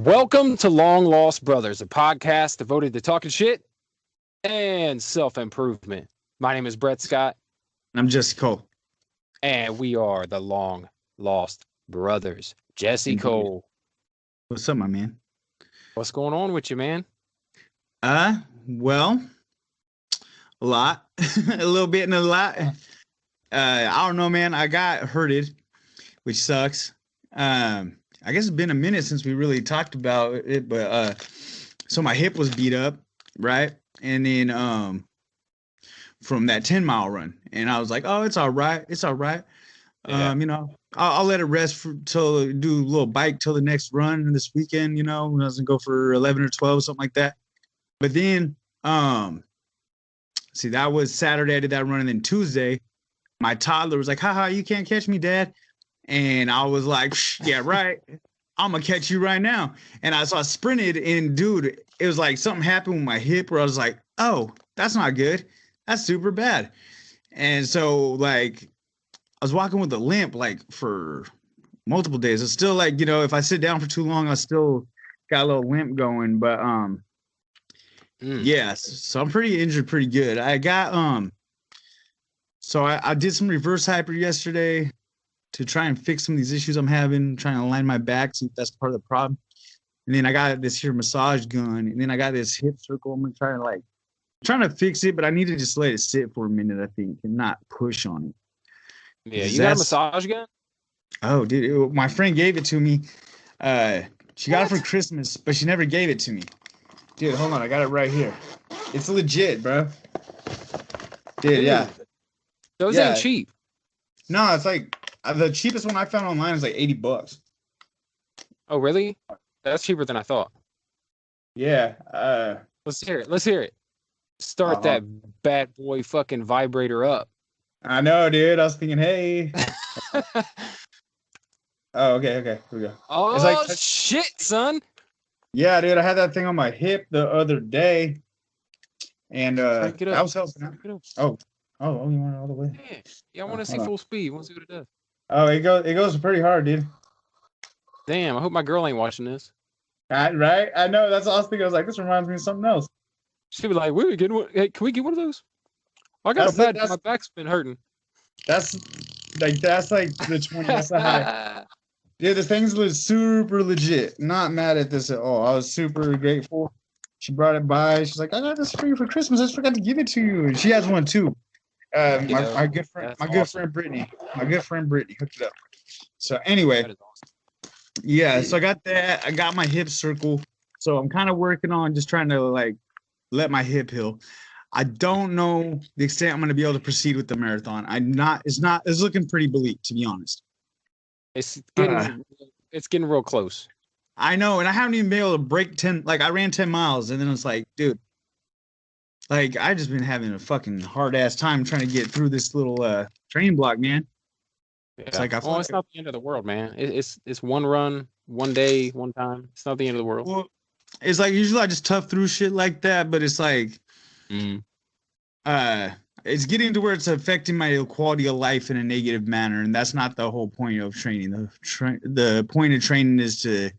Welcome to Long Lost Brothers, a podcast devoted to talking shit and self-improvement. My name is Brett Scott. I'm Jesse Cole. And we are the Long Lost Brothers. Jesse Indeed. Cole. What's up, my man? What's going on with you, man? Well, a lot. A little bit and a lot. I don't know, man. I got hurted, which sucks. I guess it's been a minute since we really talked about it, but so my hip was beat up, right? And then from that 10-mile run, and I was like, oh, it's all right. It's all right. Yeah. I'll let it rest till do a little bike till the next run this weekend, when I was gonna go for 11 or 12, something like that. But then, see, that was Saturday. I did that run, and then Tuesday, my toddler was like, haha, you can't catch me, Dad. And I was like, yeah, right. I'm gonna catch you right now. And I sprinted, and dude, it was like something happened with my hip where I was like, oh, that's not good. That's super bad. And so like I was walking with a limp like for multiple days. It's still like, if I sit down for too long, I still got a little limp going. But yeah, so I'm pretty injured, pretty good. I got so I did some reverse hyper yesterday to try and fix some of these issues I'm having, trying to align my back, see if that's part of the problem. And then I got this here massage gun, and then I got this hip circle. I'm trying to fix it, but I need to just let it sit for a minute, I think, and not push on it. Yeah, you got a massage gun? Oh, dude, my friend gave it to me. She got it for Christmas, but she never gave it to me. Dude, hold on, I got it right here. It's legit, bro. Dude, yeah. Those ain't cheap. No, it's like the cheapest one I found online is like $80. Oh, really? That's cheaper than I thought. Yeah. Let's hear it. Start that bad boy fucking vibrator up. I know, dude. I was thinking, hey. Oh, okay. Here we go. Oh, it's like, shit, son. Yeah, dude. I had that thing on my hip the other day. And that was helping out. Oh, you want it all the way? Yeah, I want to see full speed. I want to see what it does. Oh, it goes pretty hard, dude. Damn, I hope my girl ain't watching this. Right? I know. That's all I was thinking. I was like, this reminds me of something else. She'll be like, hey, can we get one of those? My back's been hurting. That's like the 20. That's the high. Dude, this thing's super legit. Not mad at this at all. I was super grateful. She brought it by. She's like, I got this for you for Christmas. I just forgot to give it to you. And she has one too. My good friend Brittany hooked it up. So anyway, yeah. So I got that. I got my hip circle. So I'm kind of working on just trying to like let my hip heal. I don't know the extent I'm going to be able to proceed with the marathon. It's looking pretty bleak, to be honest. It's getting real close. I know, and I haven't even been able to break 10. Like I ran 10 miles, and then it's like, dude, like I just been having a fucking hard ass time trying to get through this little training block, man. Yeah. It's like it's not the end of the world, man. It's one run, one day, one time. It's not the end of the world. Well, it's like usually I just tough through shit like that, but it's like, it's getting to where it's affecting my quality of life in a negative manner, and that's not the whole point of training. The point of training is to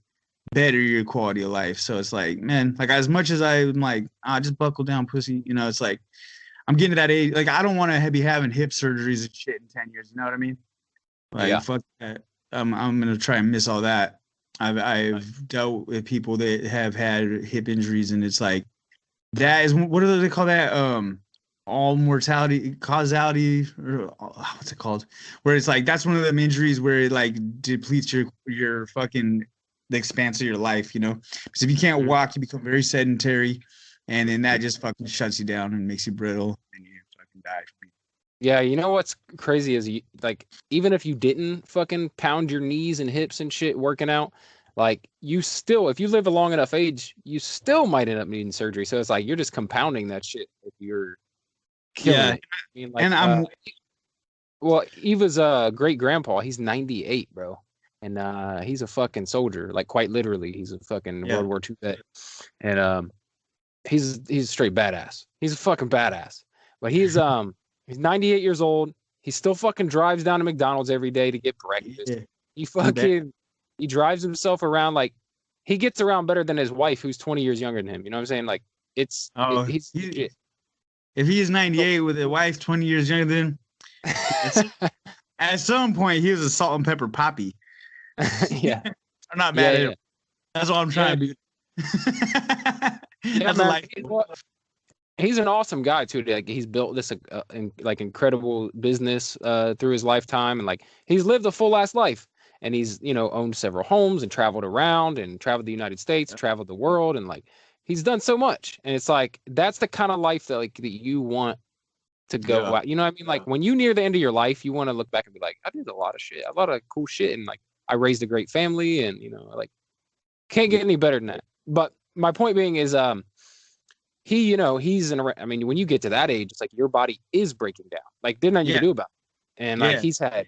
better your quality of life. So it's like, man, like as much as I'm like, just buckle down, pussy. It's like I'm getting to that age. Like I don't want to be having hip surgeries and shit in 10 years. You know what I mean? Like fuck that. I'm gonna try and miss all that. I've dealt with people that have had hip injuries, and it's like that is what do they call that? All mortality causality, or what's it called? Where it's like that's one of them injuries where it like depletes your fucking the expanse of your life, because if you can't walk, you become very sedentary, and then that just fucking shuts you down and makes you brittle, and you fucking die. Yeah, you know what's crazy is like even if you didn't fucking pound your knees and hips and shit working out, like you still, if you live a long enough age, you still might end up needing surgery. So it's like you're just compounding that shit if you're killing it. I mean, like, and Eva's great grandpa, he's 98, bro. And he's a fucking soldier, like quite literally. He's a fucking World War II vet. And he's straight badass. He's a fucking badass. But he's 98 years old. He still fucking drives down to McDonald's every day to get breakfast. Yeah. He drives himself around like he gets around better than his wife, who's 20 years younger than him. You know what I'm saying? Like Oh, he's legit. if he is 98 with a wife 20 years younger than him, at some point he was a salt and pepper poppy. Yeah. I'm not mad at him. That's all I'm trying to do. Yeah, man, he's an awesome guy too. Like he's built this like incredible business through his lifetime, and like he's lived a full ass life. And he's, you know, owned several homes and traveled around and traveled the United States, traveled the world, and like he's done so much. And it's like that's the kind of life that like that you want to go out. You know what I mean? Like when you near the end of your life, you want to look back and be like, I did a lot of shit, a lot of cool shit, and like I raised a great family, and you know, like can't get any better than that. But my point being is, he, you know, I mean, when you get to that age, it's like your body is breaking down. Like there's nothing you can do about it. And like he's had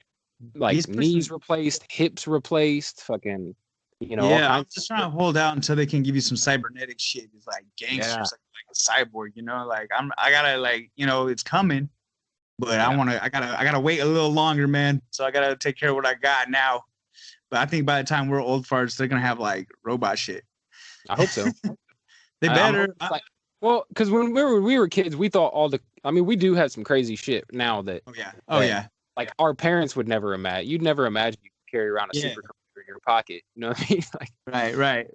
like knees replaced, hips replaced, fucking, you know. Yeah, I'm just trying to hold out until they can give you some cybernetic shit. It's like gangsters, like a cyborg, you know. Like I gotta like, you know, it's coming, but I gotta wait a little longer, man. So I gotta take care of what I got now. But I think by the time we're old farts, they're gonna have like robot shit. I hope so. They better. Well, because when we were kids, we thought I mean, we do have some crazy shit now that. Oh yeah. Like our parents would never imagine. You'd never imagine you could carry around a supercomputer in your pocket. You know what I mean? Like, right.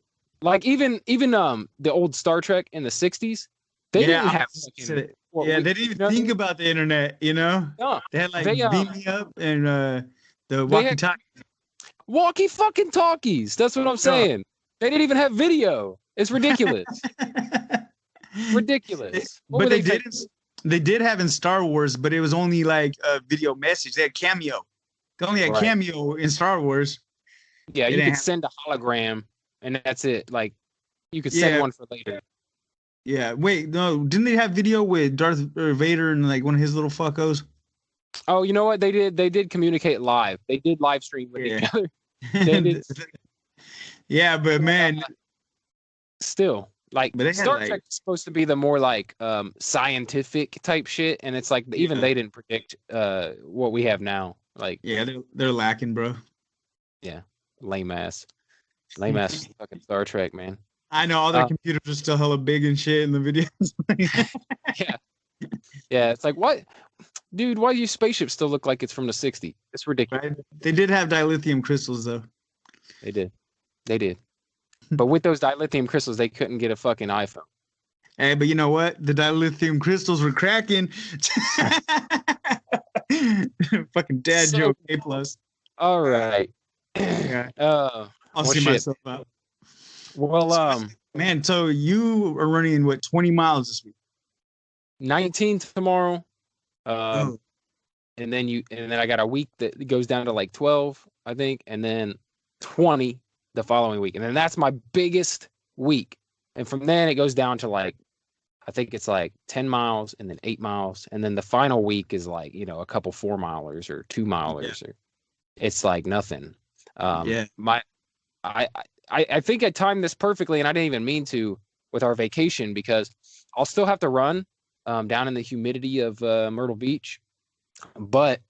Like even the old Star Trek in the '60s, they didn't have. They didn't even think about the internet. You know, no, they had like Beam Me Up and the walkie-talkie. Walkie fucking talkies. That's what I'm saying. They didn't even have video. It's ridiculous. Ridiculous. But they did have in Star Wars, but it was only like a video message. They had Cameo. They only had Cameo in Star Wars. Yeah, you could send a hologram, and that's it. Like, you could send one for later. Yeah, wait, no, didn't they have video with Darth Vader and like one of his little fuckos? Oh, you know what they did? They did communicate live. They did live stream with each other. They did. Yeah, but man, still. Like Star Trek is supposed to be the more like scientific type shit, and it's like even they didn't predict what we have now. Like they're lacking, bro. Yeah, lame ass fucking Star Trek, man. I know all their computers are still hella big and shit in the videos. Yeah. It's like what, dude? Why do your spaceships still look like it's from the '60s? It's ridiculous. Right? They did have dilithium crystals though. They did. But with those dilithium crystals, they couldn't get a fucking iPhone. Hey, but you know what? The dilithium crystals were cracking. Fucking dad joke, A+. All right. I'll see myself out. Well, man, so you are running what 20 miles this week? 19 tomorrow. And then I got a week that goes down to like 12, I think, and then 20 the following week. And then that's my biggest week. And from then it goes down to like, I think it's like 10 miles and then 8 miles. And then the final week is like, you know, a couple 4-milers or 2-milers. Or it's like nothing. I think I timed this perfectly, and I didn't even mean to with our vacation, because I'll still have to run down in the humidity of Myrtle Beach, but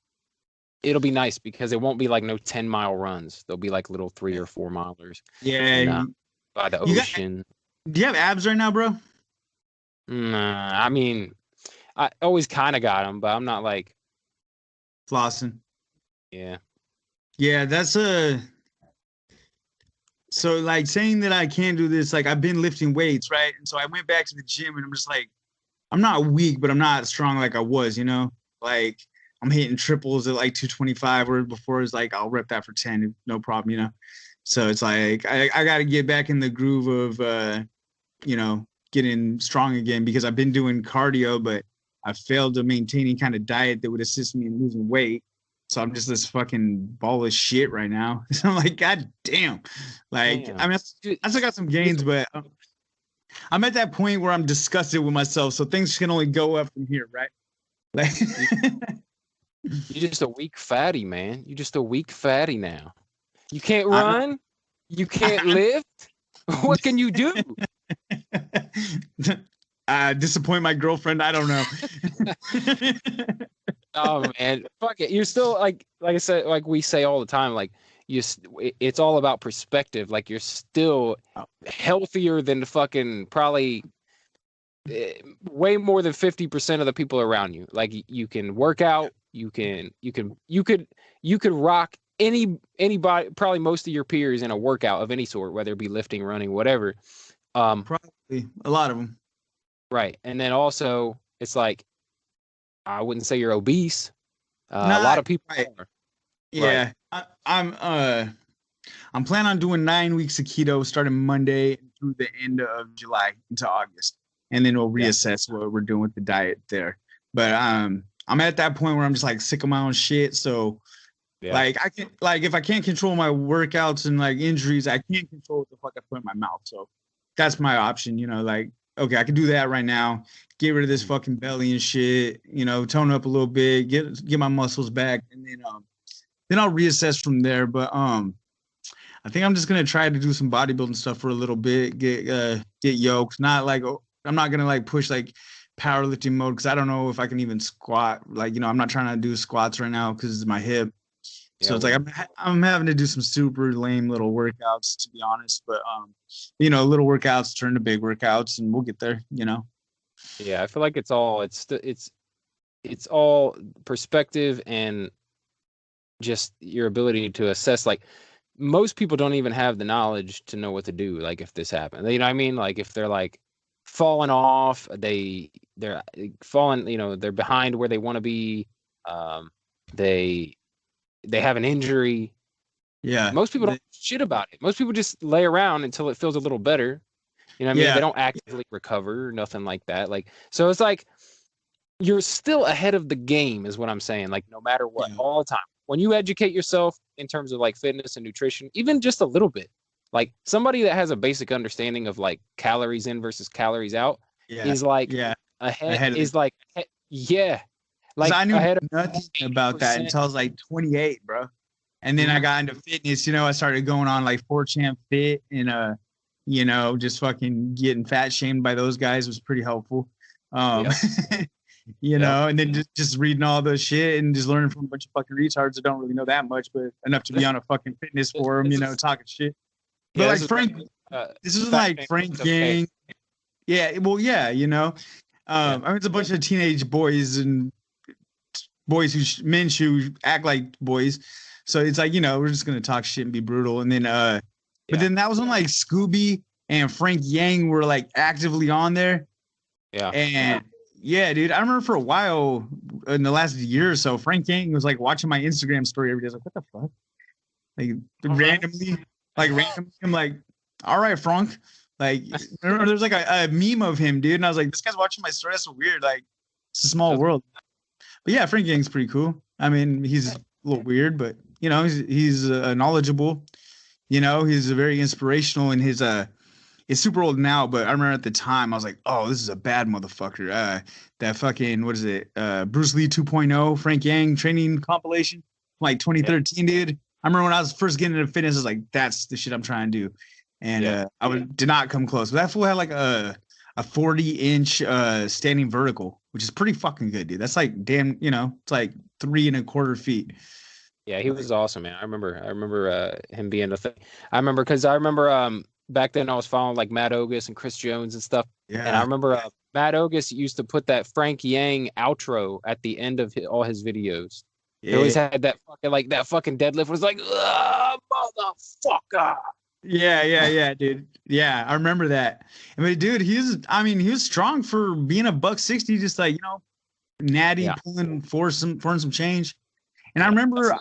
it'll be nice because it won't be like no 10-mile runs. They'll be like little 3 or 4-milers. Yeah, by the ocean. Do you have abs right now, bro? Nah, I mean, I always kind of got them, but I'm not like flossing. Yeah, that's so like saying that I can't do this, like I've been lifting weights, right? And so I went back to the gym and I'm just like, I'm not weak, but I'm not strong like I was, you know? Like I'm hitting triples at like 225, where before it's like I'll rep that for 10, no problem, you know? So it's like I got to get back in the groove of, you know, getting strong again, because I've been doing cardio, but I failed to maintain any kind of diet that would assist me in losing weight. So I'm just this fucking ball of shit right now. So I'm like, God damn. Like, I mean, I still got some gains, but I'm at that point where I'm disgusted with myself. So things can only go up from here, right? Like, you're just a weak fatty, man. You're just a weak fatty now. You can't run. You can't lift. What can you do? Disappoint my girlfriend. I don't know. Oh man, fuck it. You're still like I said, like we say all the time, like it's all about perspective. Like you're still Oh, healthier than fucking probably way more than 50% of the people around you. Like you can work out, you could rock anybody, probably most of your peers in a workout of any sort, whether it be lifting, running, whatever. probably a lot of them. Right. And then also it's like I wouldn't say you're obese. A lot Not of people right. are. Right. Yeah, I'm planning on doing 9 weeks of keto starting Monday through the end of July into August, and then we'll Yeah. reassess what we're doing with the diet there. But I'm at that point where I'm just like sick of my own shit. So Yeah. like I can like if I can't control my workouts and like injuries, I can't control what the fuck I put in my mouth. So that's my option. Like okay, I can do that right now. Get rid of this fucking belly and shit. Tone up a little bit, get my muscles back, and then I'll reassess from there. But I think I'm just gonna try to do some bodybuilding stuff for a little bit, get yokes. Not like I'm not gonna like push like powerlifting mode because I don't know if I can even squat. Like I'm not trying to do squats right now because it's my hip. So it's like I'm having to do some super lame little workouts to be honest. But little workouts turn to big workouts and we'll get there. Yeah, I feel like it's all perspective and just your ability to assess. Like most people don't even have the knowledge to know what to do. Like if this happened, you know what I mean? Like if they're like falling off, they're falling, they're behind where they want to be. They have an injury. Yeah. Most people don't shit about it. Most people just lay around until it feels a little better. You know what I mean? Yeah. They don't actively recover or nothing like that. Like, so it's like you're still ahead of the game is what I'm saying. Like no matter what, all the time. When you educate yourself in terms of like fitness and nutrition, even just a little bit, like somebody that has a basic understanding of like calories in versus calories out is like ahead is like, yeah. Like I knew ahead of nothing about that until I was like 28, bro. And then I got into fitness. I started going on like 4chan Fit and just fucking getting fat shamed by those guys was pretty helpful. And then just reading all the shit and just learning from a bunch of fucking retards that don't really know that much, but enough to be on a fucking fitness forum, talking shit. But like Frank, this is like Frank Yang. Yeah, well, yeah, I mean, it's a bunch of teenage boys and boys men who act like boys. So it's like, we're just gonna talk shit and be brutal. And then but then that was when like Scooby and Frank Yang were like actively on there. Yeah. And yeah, dude, I remember for a while in the last year or so, Frank Yang was like watching my Instagram story every day. I was like, what the fuck? Like randomly, I'm like, all right, Frank. Like, remember there's like a meme of him, dude. And I was like, this guy's watching my story. That's so weird. Like, it's a small world. But yeah, Frank Yang's pretty cool. I mean, he's a little weird, but he's knowledgeable. He's very inspirational in his it's super old now, but I remember at the time I was like, oh, this is a bad motherfucker. That fucking what is it? Bruce Lee 2.0 Frank Yang training compilation, like 2013, dude. I remember when I was first getting into fitness, I was like, that's the shit I'm trying to do. And did not come close. But that fool had like a 40-inch standing vertical, which is pretty fucking good, dude. That's like damn, it's like 3.25 feet. Yeah, he was awesome, man. I remember him being a thing. I remember back then I was following like Matt Ogus and Chris Jones and stuff. Yeah. And I remember Matt Ogus used to put that Frank Yang outro at the end of all his videos. Yeah. He always had that fucking deadlift was like, motherfucker. Yeah, dude. Yeah, I remember that. I mean, dude, he was strong for being a $160, just like, natty pulling for some change. And I remember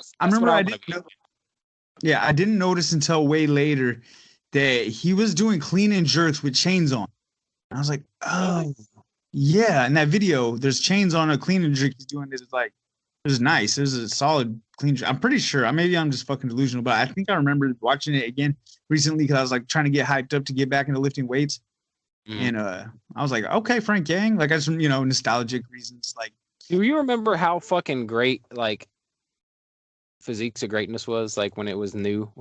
I didn't notice until way later that he was doing clean and jerks with chains on. And I was like, oh yeah. In that video, there's chains on a clean and jerk he's doing this. It's like, it was nice. It was a solid clean jerk. I'm pretty sure. Maybe I'm just fucking delusional, but I think I remember watching it again recently because I was like trying to get hyped up to get back into lifting weights. And I was like, okay, Frank Yang. Like I just nostalgic reasons. Like, do you remember how fucking great like Physiques of Greatness was like when it was a new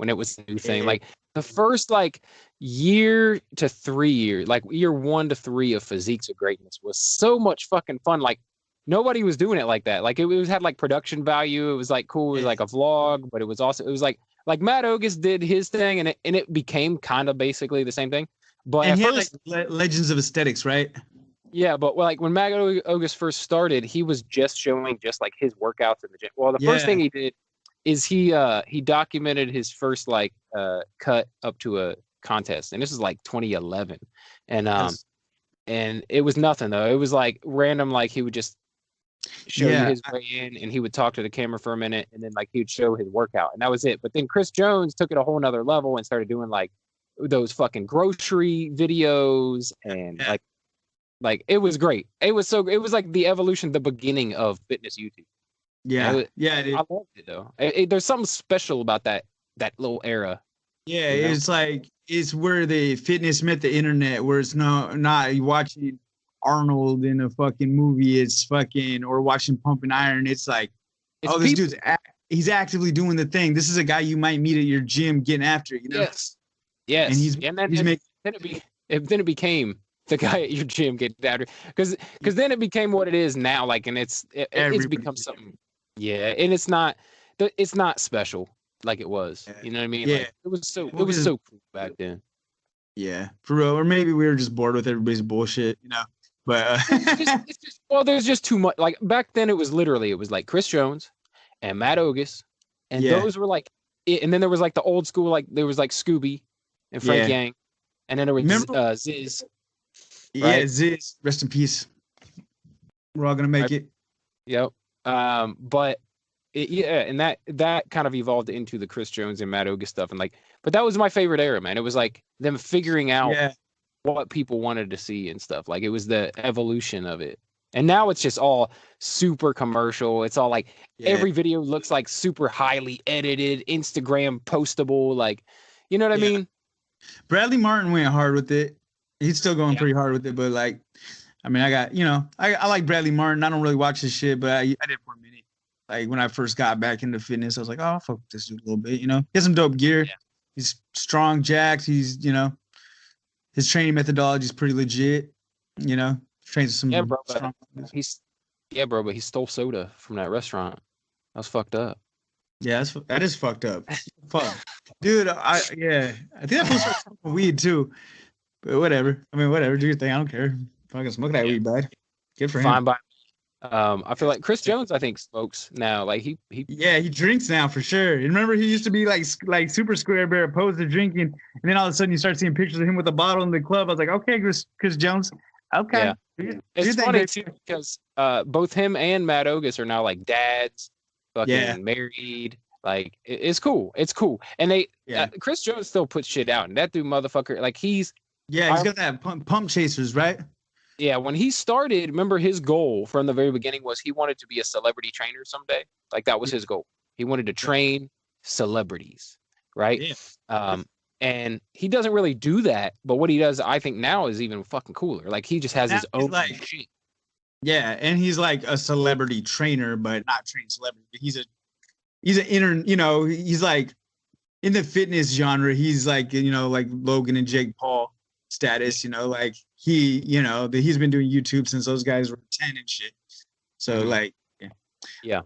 thing? Like the first like year to 3 years, like year 1 to 3 of Physiques of Greatness was so much fucking fun. Like nobody was doing it like that. Like it was had like production value. It was like cool. It was like a vlog, but it was like Matt Ogus did his thing, and it became kind of basically the same thing. But And at he first, had like Legends of Aesthetics, right? yeah, but like when Matt Ogus first started, he was just showing just like his workouts in the gym. Well, the first thing he did is he documented his first like cut up to a contest, and this is like 2011, and Yes. and it was nothing though. It was like random, like he would just show you his way in, and he would talk to the camera for a minute, and then like he would show his workout, and that was it. But then Chris Jones took it a whole nother level and started doing like those fucking grocery videos, and like it was great. It was like the evolution, the beginning of fitness YouTube. Yeah, dude. I loved it though. There's something special about that little era. Yeah, You know? it's like it's where the fitness met the internet, where it's not you watching Arnold in a fucking movie. It's fucking or watching Pumping Iron. It's like, It's this dude's he's actively doing the thing. This is a guy you might meet at your gym getting after it, you know? Yes. And then it became the guy at your gym getting after, because then it became what it is now. Like, and it's become something. Yeah, and it's not special like it was. Yeah. You know what I mean? Yeah. Like, it was so cool back then. Yeah, for real. Or maybe we were just bored with everybody's bullshit, you know. But there's just too much. Like back then, it was like Chris Jones and Matt Ogus, and those were like it. And then there was like the old school, like there was like Scooby and Frank Yang, and then there was Ziz. Right? Yeah, Ziz, rest in peace. We're all gonna make it. Yep. But and that kind of evolved into the Chris Jones and Matt Ogus stuff, and like, but that was my favorite era, man. It was like them figuring out what people wanted to see and stuff. Like it was the evolution of it. And now it's just all super commercial. It's all like every video looks like super highly edited, Instagram postable. Like, you know what I mean? Bradley Martin went hard with it. He's still going pretty hard with it, but like, I mean, I got, I like Bradley Martin. I don't really watch his shit, but I did for a minute. Like when I first got back into fitness, I was like, oh, fuck this dude a little bit, He has some dope gear. Yeah. He's strong, jacked. He's, his training methodology is pretty legit. Trains some strong. But he stole soda from that restaurant. That was fucked up. Yeah, that is fucked up. Fuck, dude. I think that was fucking weed too. But whatever. I mean, whatever. Do your thing. I don't care. Fucking smoke that weed, bud. Good for him. Fine by. I feel like Chris Jones, I think, smokes now. Like he drinks now for sure. Remember, he used to be like super square bear opposed to drinking, and then all of a sudden you start seeing pictures of him with a bottle in the club. I was like, okay, Chris Jones. Okay. Yeah. It's funny too because both him and Matt Ogus are now like dads, fucking married. Like it's cool. It's cool. And they Chris Jones still puts shit out, and that dude motherfucker, like he's got that pump chasers, right? Yeah, when he started, remember his goal from the very beginning was he wanted to be a celebrity trainer someday. Like that was his goal. He wanted to train celebrities, right? Yeah. And he doesn't really do that, but what he does, I think now is even fucking cooler. Like he just has his own shit. Yeah, and he's like a celebrity trainer, but not trained celebrity. He's he's like in the fitness genre. He's like like Logan and Jake Paul status. Like he's been doing YouTube since those guys were 10 and shit. So like yeah.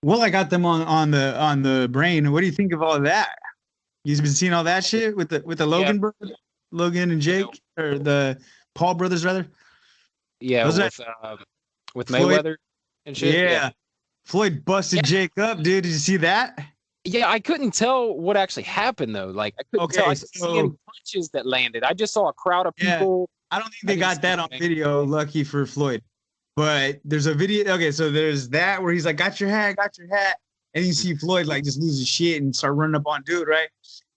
Well, I got them on the brain. What do you think of all of that? You've been seeing all that shit with the Logan brothers, Logan and Jake, or the Paul brothers rather. Yeah, with Mayweather and shit. Yeah. Floyd busted Jake up, dude. Did you see that? Yeah, I couldn't tell what actually happened though. Like I couldn't tell. I couldn't see any punches that landed. I just saw a crowd of people. I don't think they got that on video. Lucky for Floyd, but there's a video. Okay, so there's that where he's like, "Got your hat," and you see Floyd like just lose his shit and start running up on dude, right?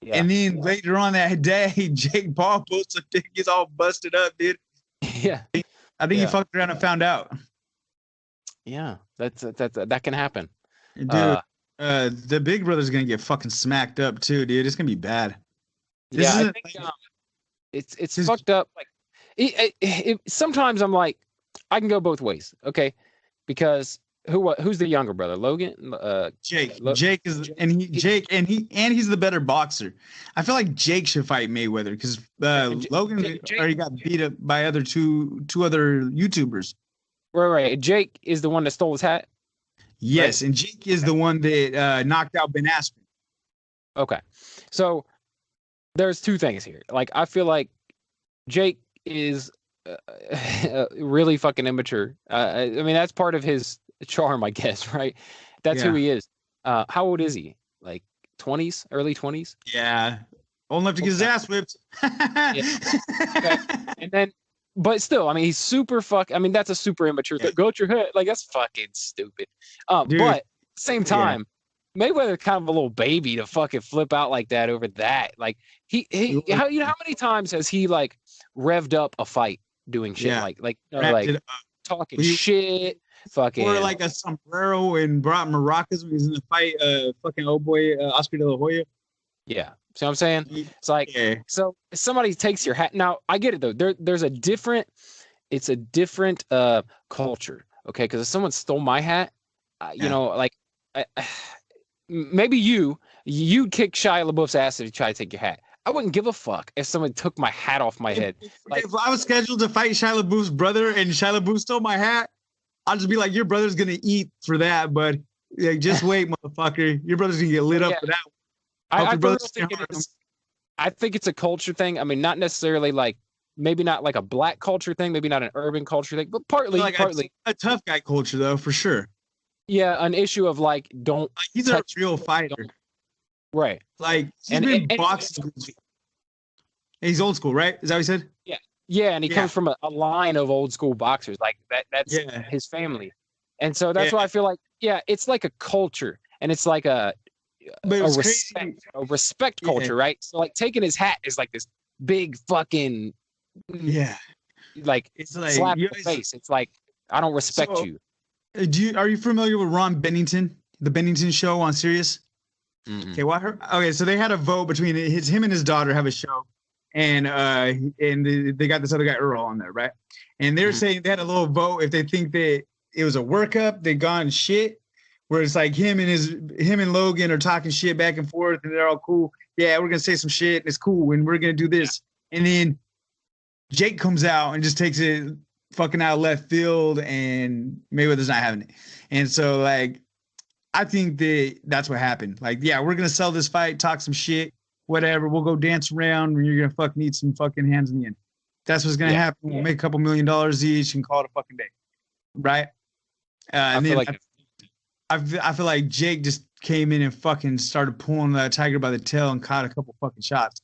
Yeah. And then later on that day, Jake Paul posts a pic. He's all busted up, dude. Yeah, I think he fucked around and found out. Yeah, that can happen, dude. The Big Brother's gonna get fucking smacked up too, dude. It's gonna be bad. I think it's fucked up. Like, sometimes I'm like, I can go both ways, okay? Because who's the younger brother? Logan, Jake. Jake is, and he's the better boxer. I feel like Jake should fight Mayweather because Logan already got beat up by two other YouTubers. Right. Jake is the one that stole his hat. Yes, and Jake is the one that knocked out Ben Askren. Okay. So there's two things here. Like, I feel like Jake is really fucking immature. I mean, that's part of his charm, I guess, right? That's who Yeah. he is. How old is he? Like 20s, early 20s? Yeah. Old enough to get his ass whipped. Okay. And then, but still, I mean, he's super I mean, that's a super immature thing. Go at your head. Like, that's fucking stupid. Dude, but same time, Mayweather's kind of a little baby to fucking flip out like that over that. Like, how many times has he like revved up a fight doing shit talking shit, fucking wore like a sombrero and brought maracas when he was in the fight. Fucking old boy Oscar De La Hoya. Yeah, see what I'm saying? It's like, so if somebody takes your hat. Now I get it though. There's a different. It's a different culture, okay? Because if someone stole my hat, you know, like. Maybe you'd kick Shia LaBeouf's ass if he tried to take your hat. I wouldn't give a fuck if someone took my hat off my head. Like, if I was scheduled to fight Shia LaBeouf's brother and Shia LaBeouf stole my hat, I'd just be like, your brother's gonna eat for that, but like, just wait, motherfucker. Your brother's gonna get lit up for that. I think it's a culture thing. I mean, not necessarily like, maybe not like a black culture thing, maybe not an urban culture thing, but partly a tough guy culture though, for sure. Yeah, an issue of like, don't. Like, he's a real fighter, right? Like, he's been boxing. He's old school, right? Is that what he said? Yeah, and he comes from a line of old school boxers. Like that's his family, and so that's why I feel like, it's like a culture, and it's like a respect culture, right? So like, taking his hat is like this big fucking like, it's like slap in the face. It's like, I don't respect you. Are you familiar with Ron Bennington, the Bennington Show on Sirius? Mm-hmm. Okay, so they had a vote between him and his daughter have a show, and they got this other guy Earl on there, right? And they're saying they had a little vote if they think that it was a workup, they gone shit, where it's like him and Logan are talking shit back and forth, and they're all cool. Yeah, we're gonna say some shit, and it's cool, and we're gonna do this, and then Jake comes out and just takes it fucking out of left field, and Mayweather's not having it. And so, like, I think that's what happened. Like, yeah, we're gonna sell this fight, talk some shit, whatever. We'll go dance around, and you're gonna fucking need some fucking hands in the end. That's what's gonna happen. We'll make a couple $1 million each and call it a fucking day, right? I feel like Jake just came in and fucking started pulling the tiger by the tail and caught a couple fucking shots.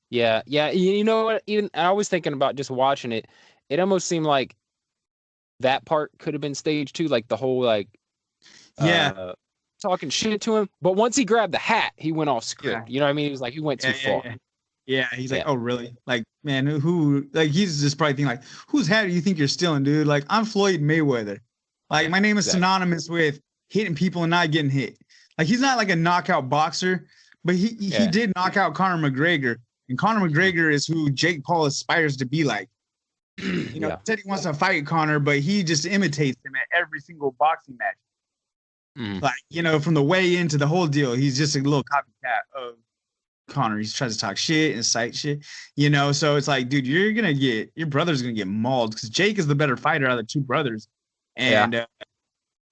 Yeah. You know what? Even I was thinking about just watching it. It almost seemed like that part could have been staged too, like the whole like, talking shit to him. But once he grabbed the hat, he went off script. You know what I mean? He was like, he went too far. Yeah, he's like, oh really? Like, man, who? Like, he's just probably thinking like, whose hat do you think you're stealing, dude? Like, I'm Floyd Mayweather. Like, my name is synonymous with hitting people and not getting hit. Like, he's not like a knockout boxer, but he did knock out Conor McGregor, and Conor McGregor is who Jake Paul aspires to be like. You know, he said he wants to fight Conor, but he just imitates him at every single boxing match. Like, you know, from the way into the whole deal, he's just a little copycat of Conor. He tries to talk shit and cite shit, you know. So it's like, dude, your brother's gonna get mauled because Jake is the better fighter out of the two brothers, and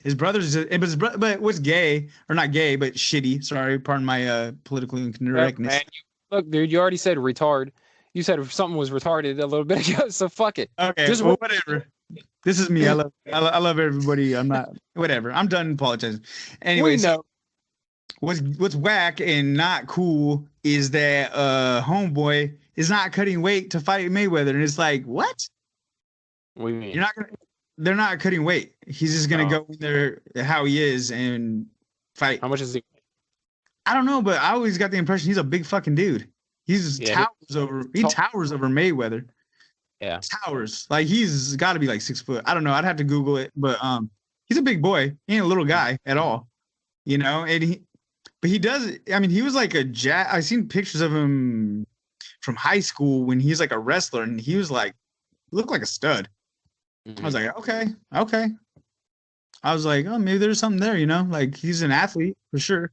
his brother's but what's gay or not gay but shitty. Sorry, pardon my political incorrectness. Look, dude, you already said retard. You said something was retarded a little bit ago, so fuck it. Okay, just whatever. This is me. I love everybody. I'm not whatever. I'm done apologizing. Anyway, so what's whack and not cool is that homeboy is not cutting weight to fight Mayweather, and it's like, what? What do you mean? They're not cutting weight. He's just gonna go in there how he is and fight. How much is he? I don't know, but I always got the impression he's a big fucking dude. He towers over Mayweather. Yeah. Towers. Like, he's got to be like 6 foot. I don't know. I'd have to Google it, but he's a big boy. He ain't a little guy at all. You know, and he does. I mean, he was like I've seen pictures of him from high school when he's like a wrestler, and he was like, looked like a stud. I was like, okay. I was like, oh, maybe there's something there, you know? Like, he's an athlete for sure.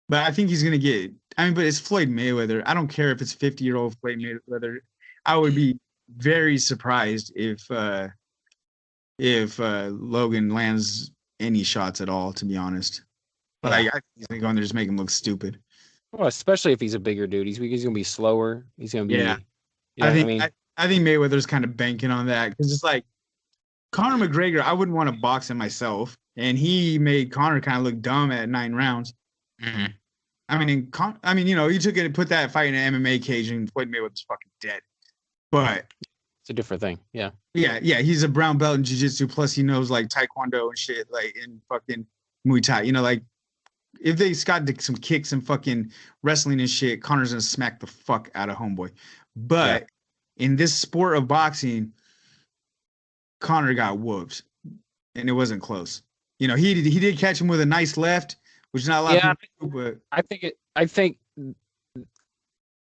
But I think he's going to get, but it's Floyd Mayweather. I don't care if it's 50-year-old Floyd Mayweather. I would be very surprised if if Logan lands any shots at all, to be honest. But Yeah. I think he's gonna go in there just make him look stupid. Well, especially if he's a bigger dude. He's gonna be slower. He's gonna Yeah, be, you know what I mean? I think Mayweather's kind of banking on that because it's like Conor McGregor. I wouldn't want to box him myself, and he made Conor kind of look dumb at 9 rounds. Mm-hmm. I mean, you know, he took it and put that fight in an MMA cage, and Floyd Mayweather's fucking dead. But It's a different thing. Yeah. yeah, he's a brown belt in jiu-jitsu. Plus, he knows like taekwondo and shit, like in fucking Muay Thai. You know, like if they got some kicks and fucking wrestling and shit, Conor's gonna smack the fuck out of homeboy. But in this sport of boxing, Conor got whooped, and it wasn't close. You know, he did catch him with a nice left, which not a lot of people do, but I think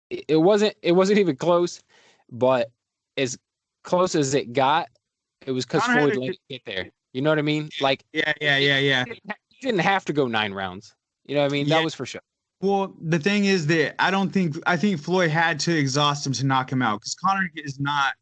it wasn't even close, but as close as it got, it was because Floyd let it get there. You know what I mean? Like yeah. He didn't have to go 9 rounds. You know what I mean? That was for sure. Well, the thing is that I think Floyd had to exhaust him to knock him out because Conor is not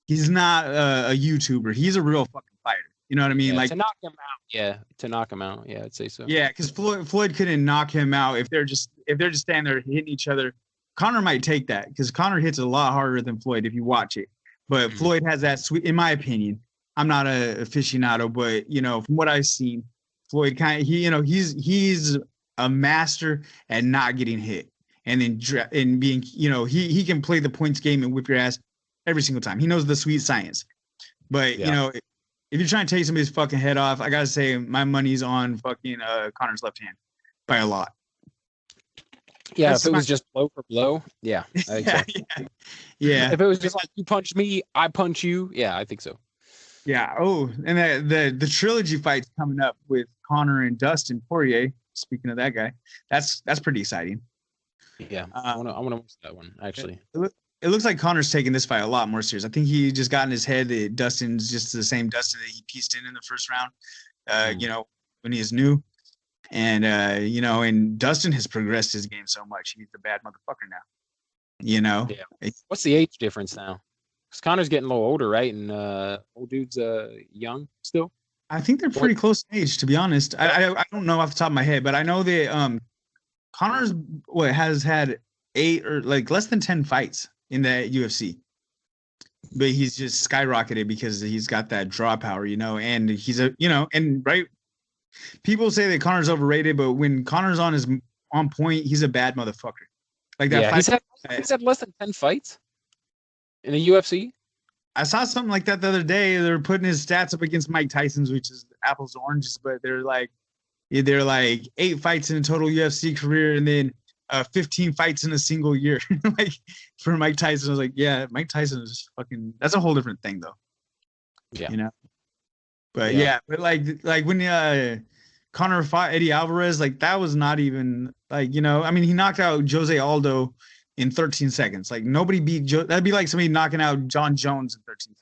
he's not a YouTuber. He's a real fucking fighter. You know what I mean? Yeah, like to knock him out. Yeah, to knock him out. Yeah, I'd say so. Yeah, because Floyd couldn't knock him out if they're just standing there hitting each other. Conor might take that because Conor hits a lot harder than Floyd if you watch it. But Floyd has that sweet, in my opinion. I'm not a aficionado, but you know, from what I've seen, Floyd he's a master at not getting hit and then being, you know, he can play the points game and whip your ass every single time. He knows the sweet science. But you know, if you're trying to take somebody's fucking head off, I gotta say my money's on fucking Conor's left hand by a lot. Yeah, if it was just blow for blow, yeah, I think so. Yeah. If it was just like you punch me, I punch you, yeah, I think so. Yeah. Oh, and the trilogy fight's coming up with Conor and Dustin Poirier. Speaking of that guy, that's pretty exciting. Yeah, I want to watch that one actually. It looks like Conor's taking this fight a lot more serious. I think he just got in his head that Dustin's just the same Dustin that he pieced in the first round. You know, when he is new. And you know, and Dustin has progressed his game so much. He's a bad motherfucker now. You know? Yeah. What's the age difference now? Because Conor's getting a little older, right? And old dude's young still. I think they're pretty close in age, to be honest. I don't know off the top of my head, but I know that Conor's has had 8 or like less than 10 fights in the UFC. But he's just skyrocketed because he's got that draw power, you know, and he's right. People say that Conor's overrated, but when Conor's on point, he's a bad motherfucker. Like that. Yeah, he's had less than 10 fights in the UFC. I saw something like that the other day. They're putting his stats up against Mike Tyson's, which is apples to oranges, but they're like 8 fights in a total UFC career, and then 15 fights in a single year. Like for Mike Tyson, I was like, yeah, Mike Tyson is fucking. That's a whole different thing, though. Yeah, you know. But but like when Conor fought Eddie Alvarez, like that was not even like, you know, I mean, he knocked out Jose Aldo in 13 seconds. Like nobody beat that'd be like somebody knocking out John Jones in 13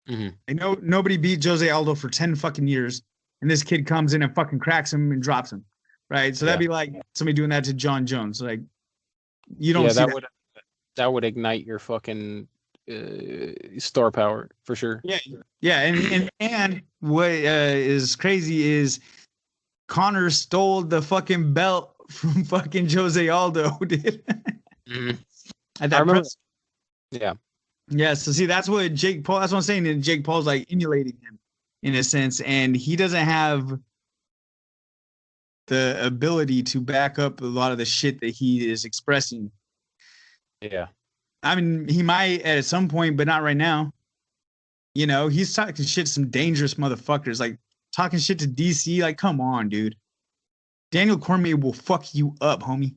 seconds. I know nobody beat Jose Aldo for 10 fucking years, and this kid comes in and fucking cracks him and drops him. Right? So that'd be like somebody doing that to John Jones. Like you don't see that would ignite your fucking star power for sure. Yeah, and what is crazy is Conor stole the fucking belt from fucking Jose Aldo, dude. At that press. Yeah. So see, that's what Jake Paul. That's what I'm saying. And Jake Paul's like emulating him in a sense, and he doesn't have the ability to back up a lot of the shit that he is expressing. Yeah. I mean, he might at some point, but not right now. You know, he's talking shit to some dangerous motherfuckers, like talking shit to DC. Like, come on, dude. Daniel Cormier will fuck you up, homie.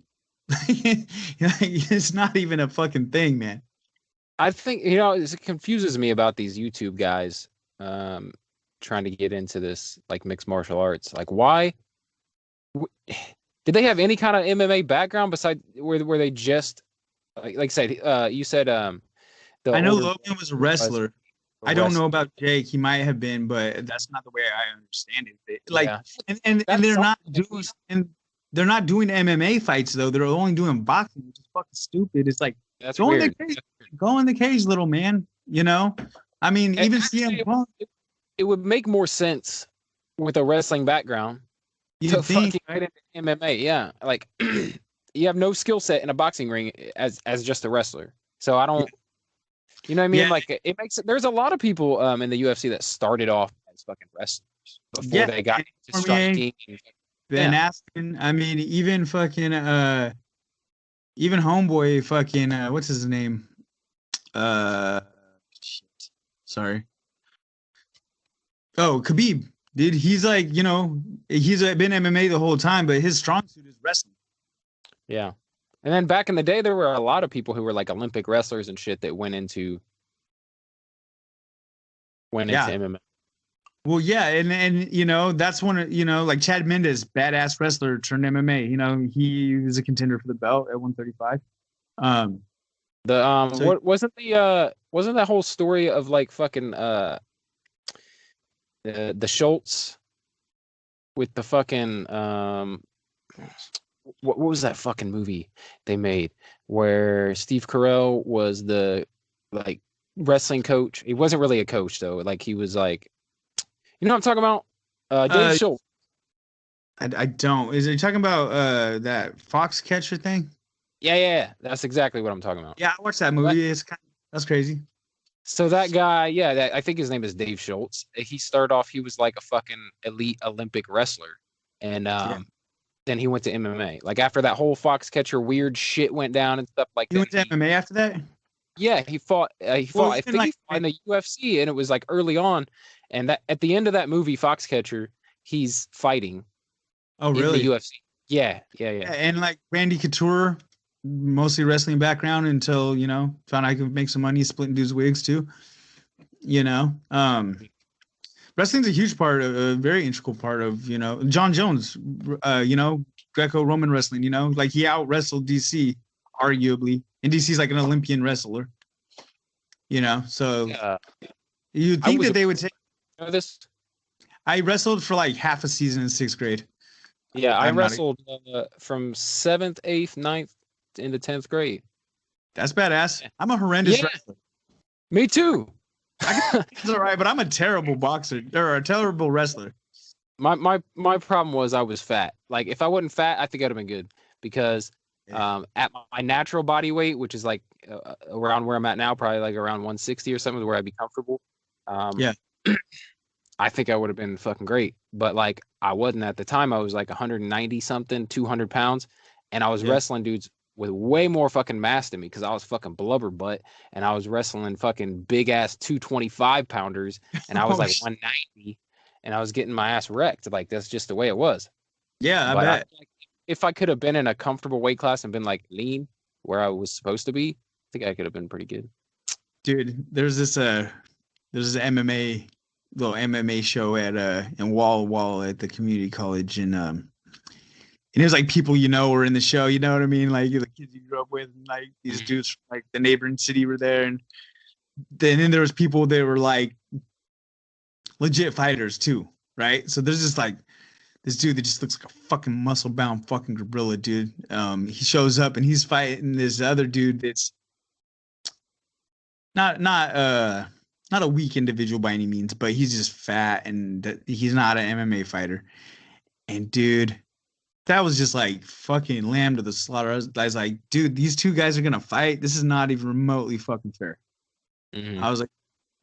It's not even a fucking thing, man. I think, you know, it confuses me about these YouTube guys trying to get into this, like, mixed martial arts. Like, why? Did they have any kind of MMA background besides were they just like I said, you said I know Logan was a wrestler. I don't know about Jake. He might have been, but that's not the way I understand it. Like, and they're not doing MMA fights though. They're only doing boxing, which is fucking stupid. It's like go in the cage, little man. You know, I mean, even CM Punk. it would make more sense with a wrestling background You to think, fucking get into MMA. Yeah, like you have no skill set in a boxing ring as just a wrestler. So I don't, you know what I mean? yeah, Like it makes there's a lot of people in the UFC that started off as fucking wrestlers before yeah, they got and into Cormier, striking. Ben Yeah, Askren. I mean, even fucking even homeboy fucking what's his name? Shit. Sorry. Oh, Khabib. Dude, he's like, he's been MMA the whole time, but his strong suit is wrestling. yeah. And then back in the day, there were a lot of people who were like Olympic wrestlers and shit that went into Yeah. MMA. Well, yeah, and that's one of like Chad Mendes, badass wrestler turned MMA. He was a contender for the belt at 135. So What wasn't that whole story of like fucking the Schultz with the fucking what was that fucking movie they made where Steve Carell was the like wrestling coach? He wasn't really a coach though. Like he was like, you know what I'm talking about? Dave Schultz. I don't. Is he talking about that Foxcatcher thing? Yeah. That's exactly what I'm talking about. Yeah, I watched that movie. That's crazy. So that guy, yeah, I think his name is Dave Schultz. He started off, he was like a fucking elite Olympic wrestler, and then he went to MMA. Like after that whole Foxcatcher weird shit went down and stuff like He that. went to MMA after that. Yeah, he fought. I think he fought in the UFC, and it was like early on. And that at the end of that movie, Foxcatcher, he's fighting. Oh, really? In the UFC. Yeah. And like Randy Couture, mostly wrestling background until found I could make some money splitting dudes' wigs too. Wrestling's a huge part of a very integral part of John Jones, Greco-Roman wrestling. Like he out wrestled DC arguably, and DC's like an Olympian wrestler. So you'd think that they would take this. I wrestled for like half a season in 6th grade. Yeah, I wrestled from 7th, 8th, 9th into 10th grade. That's badass. I'm a horrendous wrestler. Me too. It's all right, but I'm a terrible boxer or a terrible wrestler. My problem was I was fat. Like if I wasn't fat, I think I'd have been good because at my natural body weight, which is like around where I'm at now, probably like around 160 or something, where I'd be comfortable. I think I would have been fucking great, but like I wasn't at the time. I was like 190 something, 200 pounds, and I was wrestling dudes with way more fucking mass than me because I was fucking blubber butt, and I was wrestling fucking big ass 225 pounders, and I was like 190, and I was getting my ass wrecked. Like that's just the way it was. Yeah, I bet. If I could have been in a comfortable weight class and been like lean where I was supposed to be, I think I could have been pretty good. Dude, there's this MMA little MMA show at in Wall at the community college, and it was like people were in the show, you know what I mean, like the kids you grew up with, and like these dudes from like the neighboring city were there, and then there was people that were like legit fighters too, right? So there's just like this dude that just looks like a fucking muscle bound fucking gorilla, dude. He shows up and he's fighting this other dude that's not a weak individual by any means, but he's just fat and he's not an MMA fighter. And dude, that was just like fucking lamb to the slaughter. I was like, dude, these two guys are gonna fight. This is not even remotely fucking fair. I was like,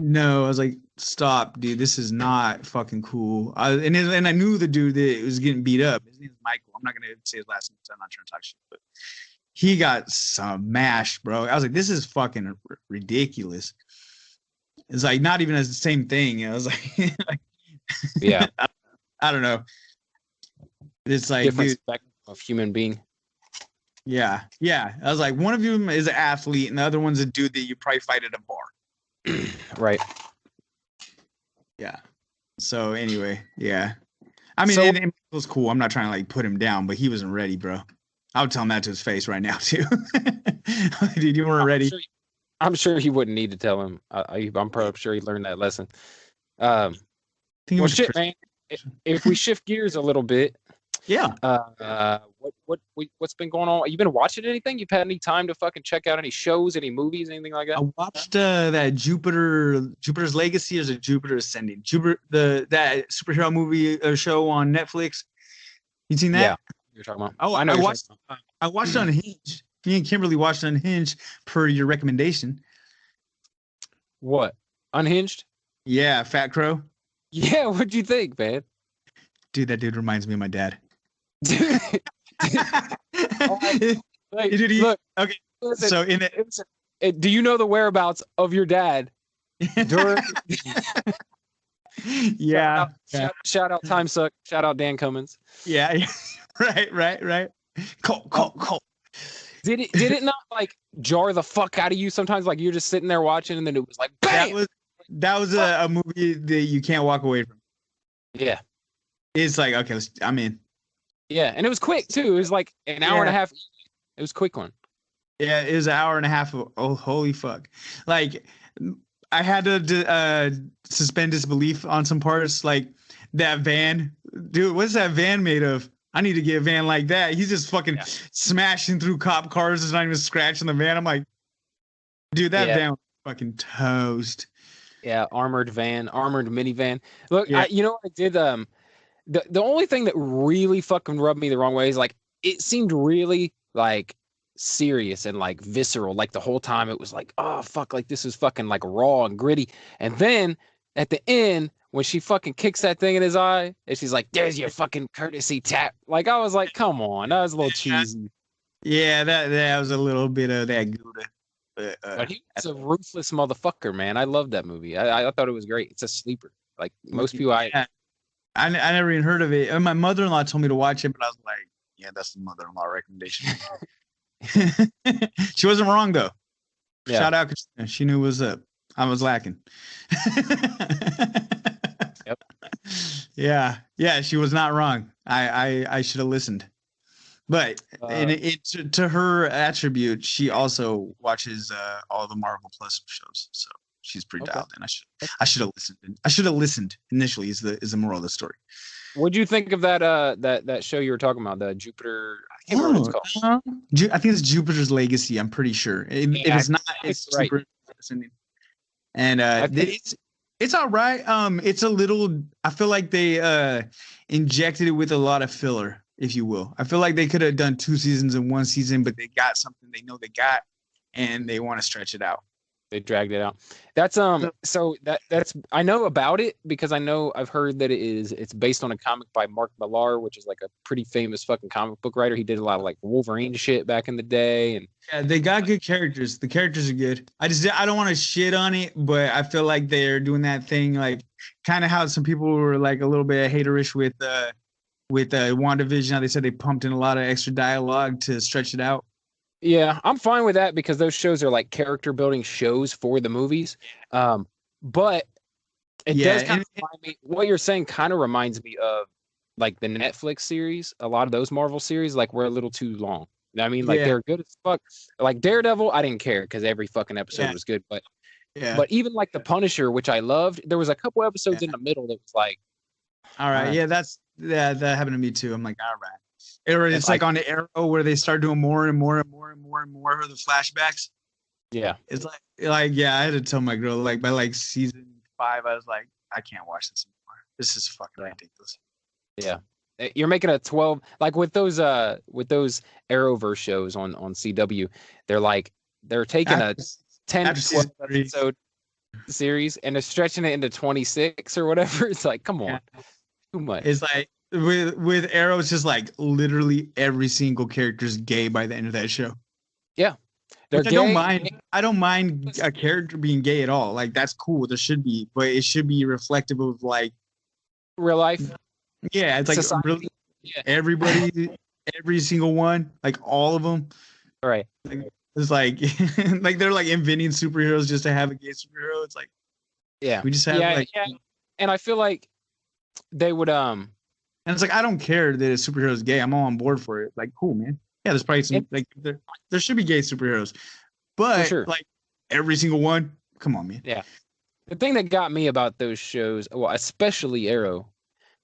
no. I was like, stop, dude. This is not fucking cool. And I knew the dude that was getting beat up. His name is Michael. I'm not gonna say his last name because I'm not trying to talk shit, but he got smashed, bro. I was like, this is fucking ridiculous. It's like not even the same thing. I was like, yeah, I don't know. It's like different spectrum of human being. Yeah. I was like, one of you is an athlete, and the other one's a dude that you probably fight at a bar. Right. Yeah. So anyway, yeah. I mean, it was cool. I'm not trying to like put him down, but he wasn't ready, bro. I would tell him that to his face right now too. Dude, you weren't ready. I'm sure he wouldn't need to tell him. I'm probably sure he learned that lesson. Well, shit, man. If we shift gears a little bit, Yeah. What's been going on? You been watching anything? You've had any time to fucking check out any shows, any movies, anything like I that? watched that Jupiter's Legacy, or is it Jupiter Ascending? That superhero movie or show on Netflix. You seen Yeah, that? you're talking about. Oh, I know I you're watched. talking about. I watched Unhinged. Me and Kimberly watched Unhinged per your recommendation. What? Unhinged? Yeah, Fat Crow. Yeah, what'd you think, man? Dude, that dude reminds me of my dad. Dude, like, Dude, look, okay. listen, So in it, do you know the whereabouts of your dad? During, yeah, shout out Time Suck. Shout out Dan Cummins. yeah, right. Colt. Did it not like jar the fuck out of you sometimes? Like you're just sitting there watching, and then it was like bam. That was a movie that you can't walk away from. Yeah, It's like, okay, I'm in. yeah, and it was quick too. It was like an hour and a half. It was a quick one. Yeah, it was an hour and a half of, oh, holy fuck. Like, I had to suspend disbelief on some parts. Like, that van. Dude, what's that van made of? I need to get a van like that. He's just fucking smashing through cop cars. There's not even scratching the van. I'm like, dude, that van was fucking toast. Yeah, armored minivan. Look, you know what I did? The only thing that really fucking rubbed me the wrong way is like it seemed really like serious and like visceral. Like the whole time it was like, oh fuck, like this is fucking like raw and gritty. And then at the end, when she fucking kicks that thing in his eye, and she's like, "There's your fucking courtesy tap." Like I was like, come on, that was a little cheesy. Yeah, that was a little bit of that Gouda. But he was a ruthless motherfucker, man. I loved that movie. I thought it was great. It's a sleeper. Like most people, I never even heard of it. And my mother-in-law told me to watch it, but I was like, yeah, that's the mother-in-law recommendation. She wasn't wrong though. Yeah. Shout out, Christina. She knew what's up. I was lacking. Yep. Yeah, she was not wrong. I should have listened. But to her attribute, she also watches all the Marvel Plus shows, so she's pretty dialed in. I should have listened. I should have listened initially. Is the moral of the story? What'd you think of that that show you were talking about, the Jupiter? I can't remember what it's called. I think it's Jupiter's Legacy. I'm pretty sure. If it's not, it's right. Super. And it's all right. It's a little. I feel like they injected it with a lot of filler, if you will. I feel like they could have done 2 seasons in 1 season, but they got something they know they got, and they want to stretch it out. They dragged it out. That's so that's I know about it because I've heard that it's based on a comic by Mark Millar, which is like a pretty famous fucking comic book writer. He did a lot of like Wolverine shit back in the day, and yeah, they got good characters. The characters are good. I don't want to shit on it, but I feel like they're doing that thing like kind of how some people were like a little bit haterish with WandaVision. How they said they pumped in a lot of extra dialogue to stretch it out. Yeah, I'm fine with that because those shows are like character building shows for the movies. But it does kind of remind me, what you're saying kind of reminds me of like the Netflix series. A lot of those Marvel series like were a little too long. I mean, like they're good as fuck. Like Daredevil, I didn't care because every fucking episode was good. But even like The Punisher, which I loved, there was a couple episodes in the middle that was like, all right, that happened to me too. I'm like, all right. It's like on the Arrow where they start doing more and more of the flashbacks. Yeah. It's like I had to tell my girl like by like season 5, I was like, I can't watch this anymore. This is fucking ridiculous. Yeah. You're making a 12 like with those Arrowverse shows on CW, they're taking a 10 12 episode series and they're stretching it into 26 or whatever. It's like, come on. Too much. It's like with Arrow, it's just like literally every single character is gay by the end of that show. Yeah, they're gay. I don't mind a character being gay at all. Like that's cool. There should be, but it should be reflective of like real life. Yeah, it's like really, everybody, every single one, like all of them. All right. Like, it's like like they're like inventing superheroes just to have a gay superhero. It's like we just have and I feel like they would and it's like I don't care that a superhero is gay. I'm all on board for it. Like, cool, man. Yeah, there's probably some like there should be gay superheroes, but like every single one. Come on, man. Yeah. The thing that got me about those shows, well, especially Arrow,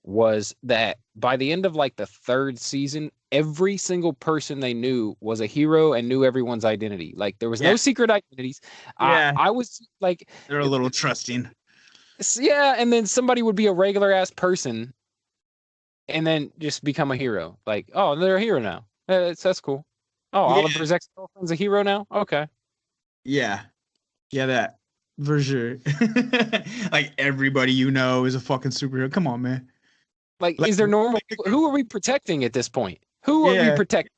was that by the end of like the third season, every single person they knew was a hero and knew everyone's identity. Like there was no secret identities. Yeah. I was like, They're a little trusting. yeah, and then somebody would be a regular ass person and then just become a hero. Like, oh, they're a hero now. That's cool. Oh, Yeah. Oliver's ex-girlfriend's a hero now? Okay. Yeah. Yeah, that for sure. Like everybody you know is a fucking superhero. Come on, man. Like is there normal who are we protecting at this point? Who are we protecting?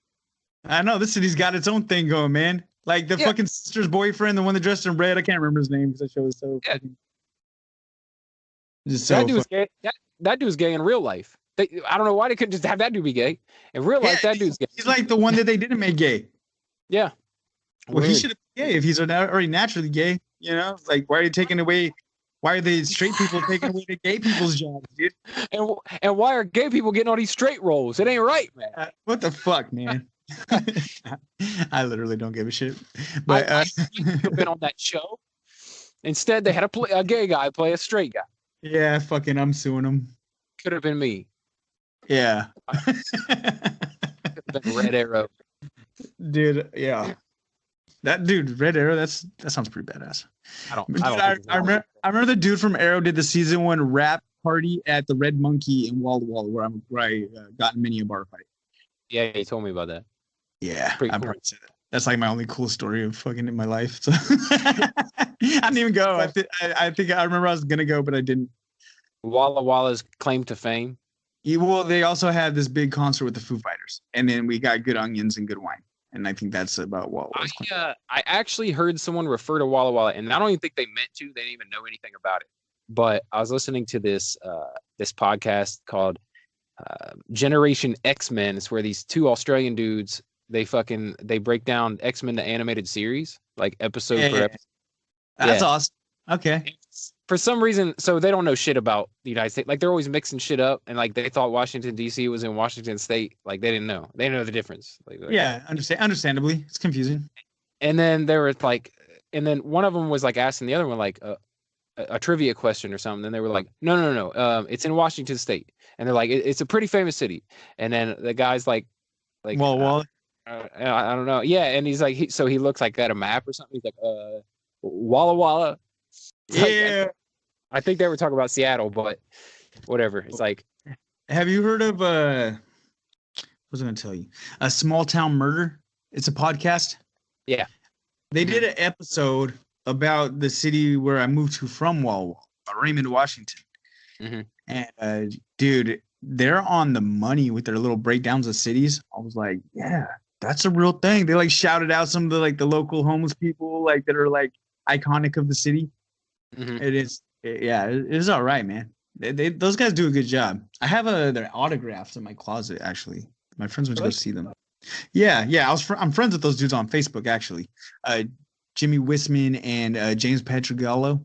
I know this city's got its own thing going, man. Like the fucking sister's boyfriend, the one that dressed in red. I can't remember his name because that show was so fucking just so that dude's gay. That dude's gay in real life. I don't know why they couldn't just have that dude be gay. In real life, that dude's gay. He's like the one that they didn't make gay. Yeah. Well, he should have been gay if he's already naturally gay. You know, like why are you taking away? Why are the straight people taking away the gay people's jobs, dude? And why are gay people getting all these straight roles? It ain't right, man. What the fuck, man? I literally don't give a shit. But I've been on that show. Instead, they had a gay guy play a straight guy. Yeah, fucking, I'm suing him. Could have been me. Yeah. Could have been Red Arrow. Dude, yeah. That dude, Red Arrow, that sounds pretty badass. I remember the dude from Arrow did the season 1 rap party at the Red Monkey in Walla Walla where I got in many a bar fight. Yeah, he told me about that. Yeah, I'm probably say that. That's like my only cool story of fucking in my life. So I didn't even go. I think I remember I was gonna go, but I didn't. Walla Walla's claim to fame. Yeah, well, they also had this big concert with the Foo Fighters, and then we got good onions and good wine, and I think that's about Walla Walla's claim. I actually heard someone refer to Walla Walla, and I don't even think they meant to. They didn't even know anything about it. But I was listening to this podcast called Generation X-Men. It's where these 2 Australian dudes they break down X-Men the animated series, like episode per episode. That's awesome. Okay. For some reason, so they don't know shit about the United States. Like they're always mixing shit up, and like they thought Washington D.C. was in Washington State. Like they didn't know. They didn't know the difference. Yeah, understandably, it's confusing. And then there was like, and then one of them was like asking the other one like a trivia question or something. And they were like, no, it's in Washington State. And they're like, it's a pretty famous city. And then the guy's like, well, I don't know. Yeah, and he's like, he looks like at a map or something. He's like, Walla Walla. Yeah. Like, I think they were talking about Seattle, but whatever. It's like, have you heard of what was I going to tell you? A Small Town Murder. It's a podcast. Yeah. They did an episode about the city where I moved to from Walla Walla, Raymond, Washington. Mm-hmm. And dude, they're on the money with their little breakdowns of cities. I was like, yeah, that's a real thing. They like shouted out some of the like the local homeless people like that are like iconic of the city. Mm-hmm. It is all right, man. Those guys do a good job. I have their autographs in my closet. Actually, my friends went to go see them. Yeah. I'm friends with those dudes on Facebook. Actually, Jimmy Wisman and James Petrogallo.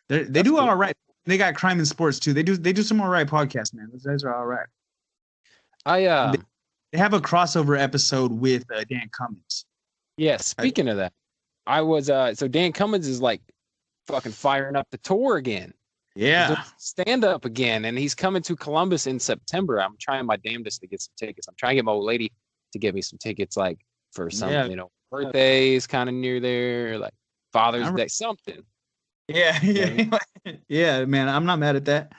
They do all right. They got Crime and Sports too. They do some all right podcasts, man. Those guys are all right. They have a crossover episode with Dan Cummins. Yeah. Speaking of that, I was so Dan Cummins is like fucking firing up the tour again. Yeah. Stand up again. And he's coming to Columbus in September. I'm trying my damnedest to get some tickets. I'm trying to get my old lady to get me some tickets, like for some, birthdays kind of near there, like Father's Day, something. Yeah, man. I'm not mad at that.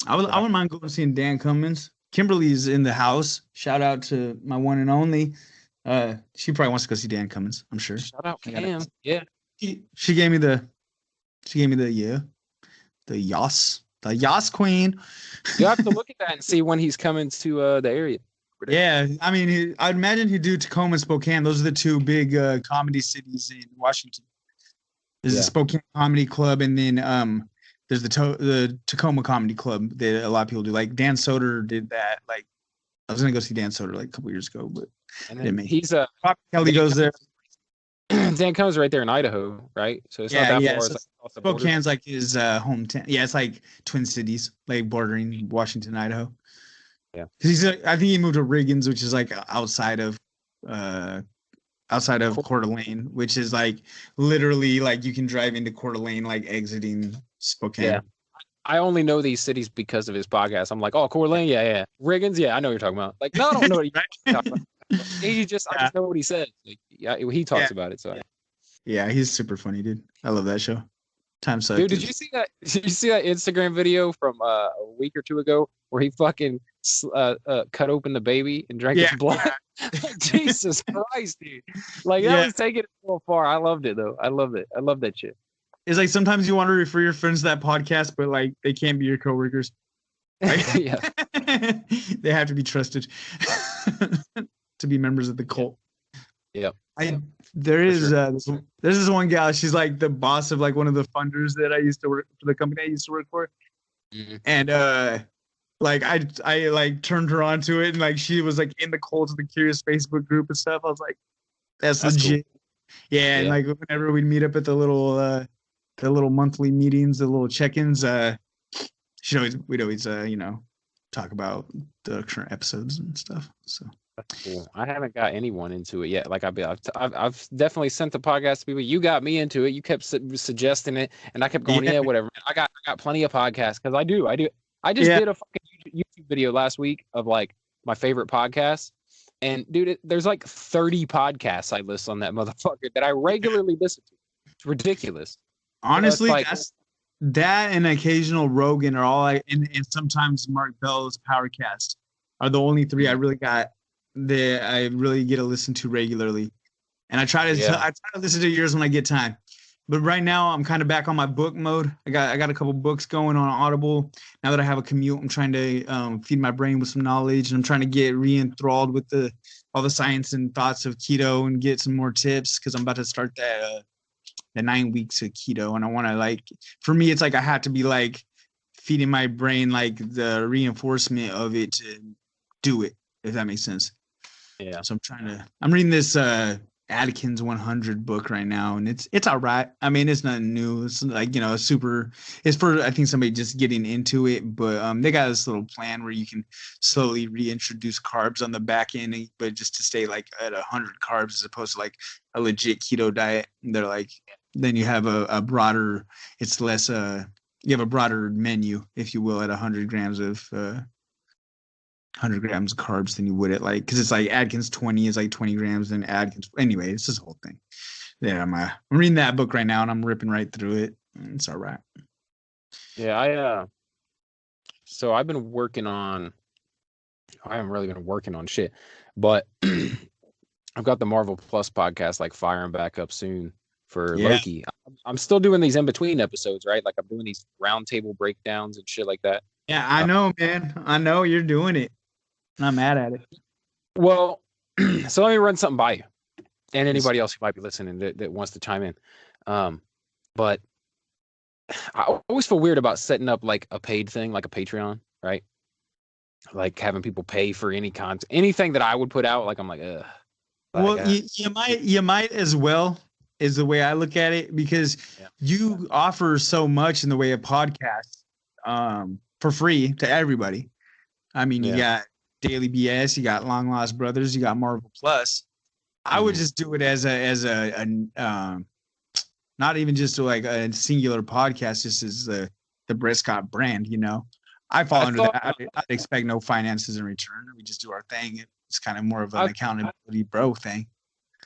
I wouldn't mind going seeing Dan Cummins. Kimberly's in the house. Shout out to my one and only. She probably wants to go see Dan Cummins, I'm sure. Shout out Cam. Yeah. She gave me the Yas Queen. You have to look at that and see when he's coming to the area. Yeah, I mean, I'd imagine he'd do Tacoma and Spokane. Those are the 2 big comedy cities in Washington. There's the Spokane Comedy Club, and then there's the Tacoma Comedy Club that a lot of people do. Like Dan Soder did that. Like I was gonna go see Dan Soder like a couple years ago, but he's Kelly goes there. Dan Cummins right there in Idaho, right? So it's not that far. So like Spokane's like his hometown. Yeah, it's like Twin Cities, like bordering Washington, Idaho. Yeah, because I think he moved to Riggins, which is like outside of Coeur d'Alene, which is like literally like you can drive into Coeur d'Alene, like exiting Spokane. I only know these cities because of his podcast. I'm like, oh, Coeur d'Alene, yeah. Riggins, yeah, I know what you're talking about. Like, no, I don't know what you're talking about. I just know what he says. Like, yeah, he talks about it. So, yeah, he's super funny, dude. I love that show. Time suck. dude, did you see that? Did you see that Instagram video from a week or two ago where he fucking cut open the baby and drank his blood? Yeah. Jesus Christ, dude! Like that was taking it so far. I loved it though. I loved it. I love that shit. It's like sometimes you want to refer your friends to that podcast, but like they can't be your coworkers. Like, yeah, they have to be trusted to be members of the cult. Yep. There's this one gal. She's like the boss of like one of the funders that I used to work for, the company I used to work for, and like I like turned her on to it, and like she was like in the Cult of the Curious Facebook group and stuff. I was like, that's legit. Cool. Yeah, and like whenever we'd meet up at the little monthly meetings, the little check-ins, we'd always talk about the current episodes and stuff. So that's cool. I haven't got anyone into it yet. Like I've definitely sent the podcast to people. You got me into it. You kept suggesting it, and I kept going, yeah, whatever. I got plenty of podcasts because I do. I just did a fucking YouTube video last week of like my favorite podcasts, and dude, there's like 30 podcasts I list on that motherfucker that I regularly listen to. It's ridiculous. Honestly, that and occasional Rogan are all and sometimes Mark Bell's Powercast are the only three I really got that I really get to listen to regularly. And I try to listen to yours when I get time. But right now I'm kind of back on my book mode. I got a couple books going on Audible. Now that I have a commute, I'm trying to feed my brain with some knowledge, and I'm trying to get re-enthralled with all the science and thoughts of keto and get some more tips because I'm about to start the 9 weeks of keto, and I want to like, for me, it's like I have to be like feeding my brain like the reinforcement of it to do it, if that makes sense. Yeah. So I'm reading this Atkins 100 book right now, and it's all right. I mean, it's nothing new. It's like, it's for, I think, somebody just getting into it, but they got this little plan where you can slowly reintroduce carbs on the back end, but just to stay like at 100 carbs as opposed to like a legit keto diet. And they're like, then you have a broader, it's less, you have a broader menu, if you will, at 100 grams of 100 grams of carbs than you would at like, because it's like Atkins 20 is like 20 grams, and Atkins, anyway, it's this whole thing. Yeah, I'm reading that book right now, and I'm ripping right through it. It's all right. Yeah, so I've been working on, I haven't really been working on shit, but I've got the Marvel Plus podcast like firing back up soon for Loki. I'm still doing these in between episodes, right? Like I'm doing these roundtable breakdowns and shit like that. Yeah, I know, man. I know you're doing it. I'm not mad at it. Well, so let me run something by you and anybody else who might be listening that wants to chime in. But I always feel weird about setting up like a paid thing, like a Patreon, right? Like having people pay for any content, anything that I would put out. Like I'm like, ugh. Well, you might as well, is the way I look at it, because you offer so much in the way of podcasts for free to everybody. I mean, you got Daily BS, you got Long Lost Brothers, you got Marvel Plus. I would just do it as a not even just like a singular podcast, just as the Brett Scott brand, I fall under that. I'd expect no finances in return. We just do our thing. It's kind of more of an accountability bro thing.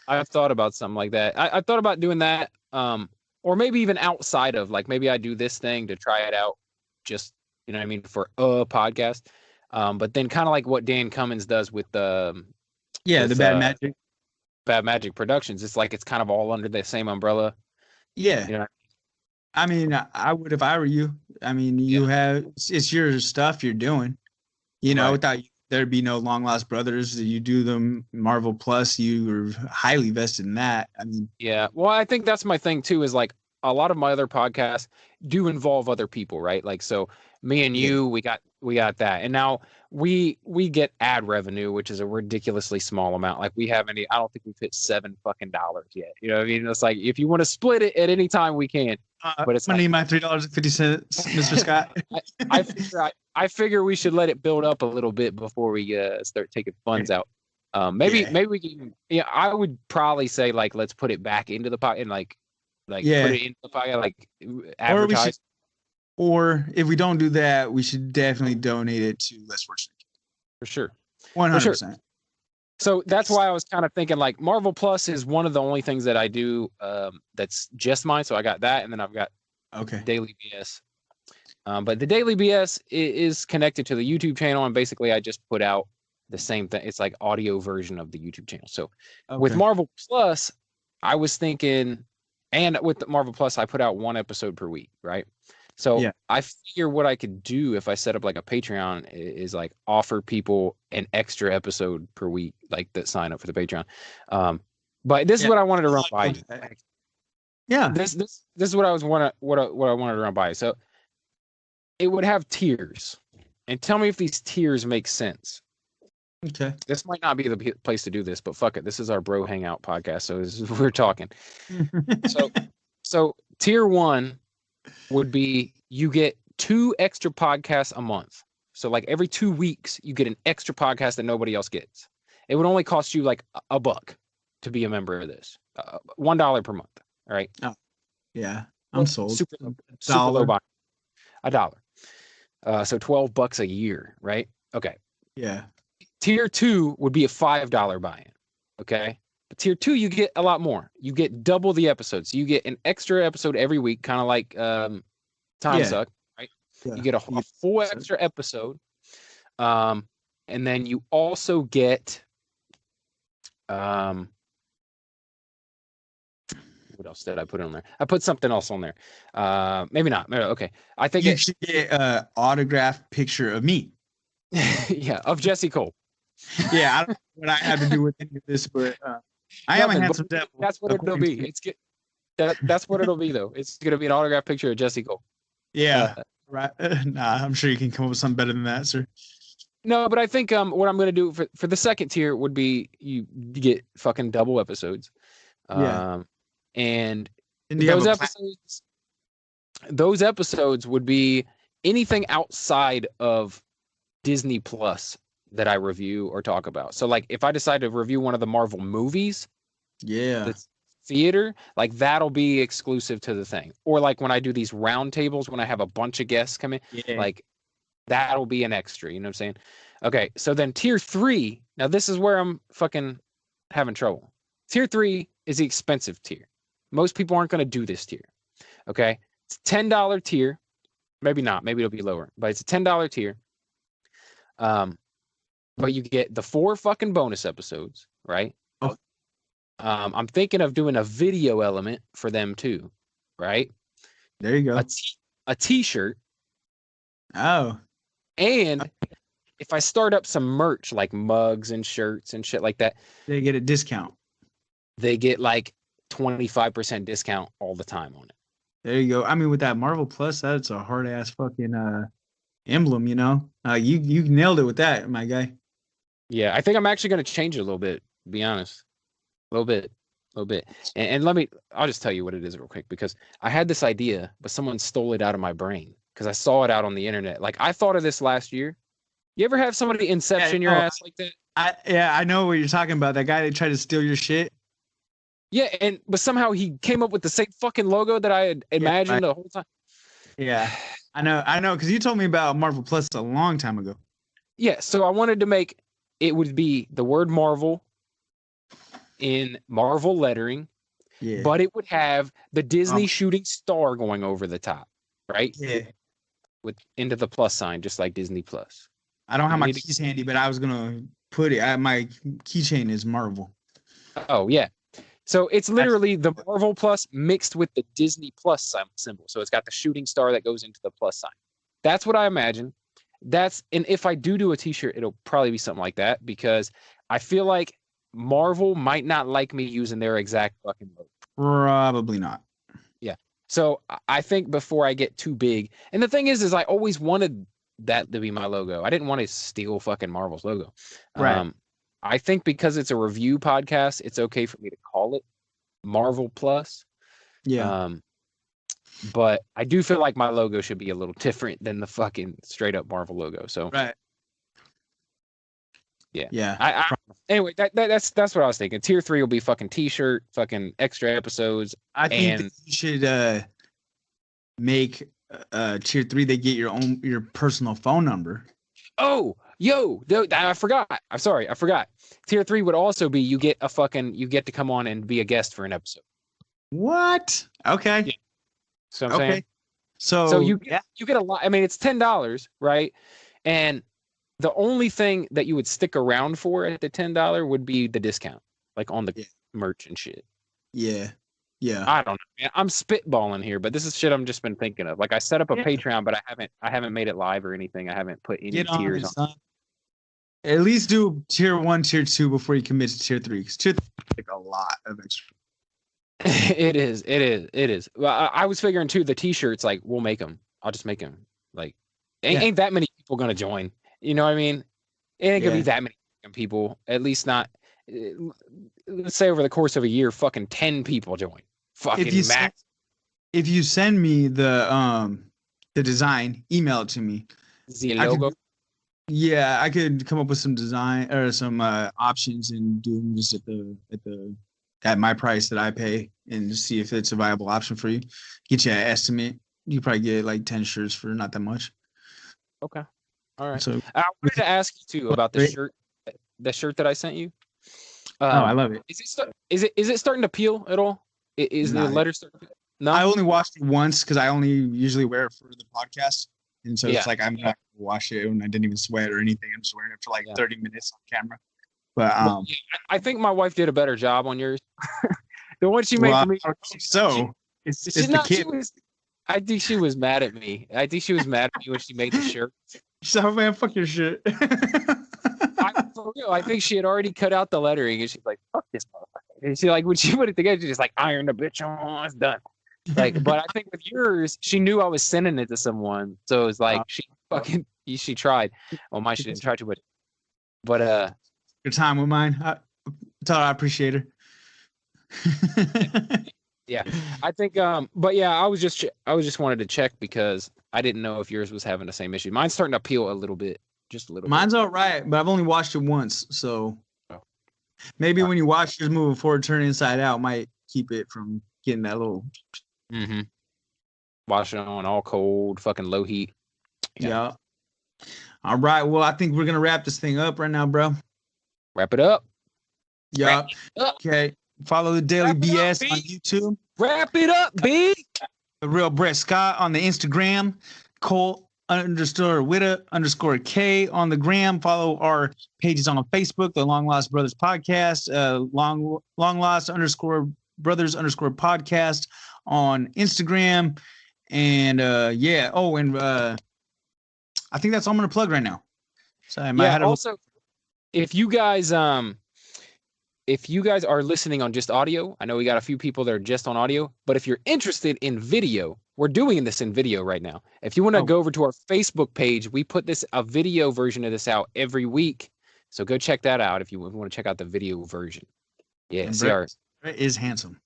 I've thought about something like that. I thought about doing that, or maybe even outside of, like, maybe I do this thing to try it out, just, you know what I mean, for a podcast. But then kind of like what Dan Cummins does with the Bad Magic Productions. It's like it's kind of all under the same umbrella. Yeah. I mean, I would if I were you. I mean, it's your stuff you're doing. Without you, there'd be no Long Lost Brothers. You do them Marvel Plus. You are highly vested in that. I mean, yeah. Well, I think that's my thing too. Is like a lot of my other podcasts do involve other people, right? Like, so me and you, we got that, and now we get ad revenue, which is a ridiculously small amount. Like I don't think we've hit $7 yet. You know what I mean? It's like, if you want to split it at any time, we can. But it's money, my $3.50, Mr. Scott. I figure we should let it build up a little bit before we start taking funds out. Maybe we can. Yeah, I would probably say like let's put it back into the pocket and like put it into the pocket, like advertise. Or if we don't do that, we should definitely donate it to less fortunate. For sure. 100%. So that's why I was kind of thinking like Marvel Plus is one of the only things that I do that's just mine. So I got that, and then I've got Daily BS. But the Daily BS is connected to the YouTube channel, and basically I just put out the same thing. It's like audio version of the YouTube channel. So with Marvel Plus, I was thinking, and with the Marvel Plus, I put out one episode per week, right? So I figure what I could do if I set up like a Patreon is like offer people an extra episode per week, like that sign up for the Patreon. But this is what I wanted to run by. Yeah, this is what I wanted to run by. So it would have tiers, and tell me if these tiers make sense. Okay. This might not be the place to do this, but fuck it. This is our bro hangout podcast, so we're talking. So tier 1 would be you get 2 extra podcasts a month. So like every 2 weeks, you get an extra podcast that nobody else gets. It would only cost you like $1 to be a member of this. $1 per month. All right. Oh, yeah. I'm sold. Super low buy. $1. So $12 a year, right? Okay. Yeah. Tier 2 would be a $5 buy-in. Okay. But tier 2, you get a lot more. You get double the episodes. You get an extra episode every week, kind of like Time Suck, right? Yeah. You get a full extra episode. And then you also get what else did I put on there? I put something else on there. Maybe not. Okay. I think you should get an autographed picture of me. Yeah, of Jesse Cole. Yeah, I don't know what I have to do with any of this, but I am a handsome devil. That's what it'll be. It's good. That's what it'll be, though. It's gonna be an autographed picture of Jesse Cole. Yeah, right. Nah, I'm sure you can come up with something better than that, sir. No, but I think what I'm gonna do for the second tier would be you get fucking double episodes. And those episodes would be anything outside of Disney Plus that I review or talk about. So like if I decide to review one of the Marvel movies, the theater, like that'll be exclusive to the thing. Or like when I do these round tables, when I have a bunch of guests come in, like that'll be an extra, you know what I'm saying? Okay, so then tier 3, now this is where I'm fucking having trouble. Tier 3 is the expensive tier. Most people aren't going to do this tier. Okay, it's $10 tier. Maybe not, maybe it'll be lower, but it's a $10 tier. But you get the 4 fucking bonus episodes, right? I'm thinking of doing a video element for them too, right? There you go. A t-shirt. Oh. And if I start up some merch like mugs and shirts and shit like that, they get a discount. They get like 25% discount all the time on it. There you go. I mean, with that Marvel Plus, that's a hard ass fucking emblem, you know. You nailed it with that, my guy. Yeah, I think I'm actually going to change it a little bit, to be honest. A little bit. And I'll just tell you what it is real quick, because I had this idea, but someone stole it out of my brain because I saw it out on the internet. Like, I thought of this last year. You ever have somebody inception your ass like that? I know what you're talking about. That guy that tried to steal your shit. Yeah, but somehow he came up with the same fucking logo that I had imagined the whole time. Yeah, I know, because you told me about Marvel Plus a long time ago. Yeah, so I wanted to make it would be the word Marvel in Marvel lettering, but it would have the Disney shooting star going over the top, right? Yeah. With into the plus sign, just like Disney Plus. I don't have my keys handy, but I was gonna put it. My keychain is Marvel. Oh yeah. So it's literally the Marvel Plus mixed with the Disney Plus symbol. So it's got the shooting star that goes into the plus sign. That's what I imagine. And if I do a t-shirt, it'll probably be something like that, because I feel like Marvel might not like me using their exact fucking logo. Probably not. Yeah. So I think before I get too big, and the thing is I always wanted that to be my logo. I didn't want to steal fucking Marvel's logo. Right. I think because it's a review podcast, it's okay for me to call it Marvel Plus. Yeah. But I do feel like my logo should be a little different than the fucking straight up Marvel logo. So right. Yeah. Anyway, that's what I was thinking. Tier 3 will be fucking t-shirt, fucking extra episodes. I think that you should make tier 3, they get your personal phone number. Oh, yo, I forgot. I'm sorry, I forgot. Tier 3 would also be you get to come on and be a guest for an episode. What? Okay. Yeah. So I'm saying. So you get a lot. I mean, it's $10, right? And the only thing that you would stick around for at the $10 would be the discount, like on the merch and shit. Yeah. I don't know, man. I'm spitballing here, but this is shit I'm just been thinking of. Like I set up a Patreon, but I haven't made it live or anything. I haven't put any tiers on. Son. At least do tier 1, tier 2 before you commit to tier 3. Because tier 3 is like a lot of extra. It is. Well, I was figuring too. The T-shirts, like we'll make them. I'll just make them. Like ain't that many people gonna join? You know what I mean? It ain't gonna be that many people. At least not. Let's say over the course of a year, fucking 10 people join. Fucking max. If you send me the design, email it to me. The logo. I could come up with some design or some options and do them just at my price that I pay and just see if it's a viable option for you. Get you an estimate. You probably get like 10 shirts for not that much. Okay. All right. So I wanted to ask you too about the shirt that I sent you. I love it. Is it starting to peel at all? Is the letter starting to peel? No, I only washed it once because I only usually wear it for the podcast, and so it's like I'm not gonna wash it, and I didn't even sweat or anything. I'm just wearing it for like 30 minutes on camera. But I think my wife did a better job on yours. The one she made for me. It's the kid. I think she was mad at me. I think she was mad at me when she made the shirt. She's like, man, fuck your shit. For real, I think she had already cut out the lettering, and she's like, "Fuck this motherfucker." And she when she put it together, she just like iron the bitch on. It's done. Like, but I think with yours, she knew I was sending it to someone, so it was like she tried. Well, mine she didn't try to, but your time with mine. I appreciate her. Yeah, I think. But yeah, I was just wanted to check because I didn't know if yours was having the same issue. Mine's starting to peel a little bit. Just a little. Mine's all right, but I've only watched it once, so maybe when you watch yours moving forward, turn inside out might keep it from getting that little. Mm-hmm. Wash it on all cold, fucking low heat. Yeah. All right. Well, I think we're gonna wrap this thing up right now, bro. Wrap it up. Yeah. Okay. Follow the Daily BS on YouTube. Wrap it up, B. The Real Brett Scott on the Instagram. Cole_Witta_K on the gram. Follow our pages on Facebook, the Long Lost Brothers Podcast, long lost _brothers _podcast on Instagram. And I think that's all I'm gonna plug right now. So also if you guys are listening on just audio, I know we got a few people that are just on audio, but if you're interested in video, we're doing this in video right now. If you want to go over to our Facebook page, we put a video version of this out every week. So go check that out if you want to check out the video version. Yeah, Brett is handsome.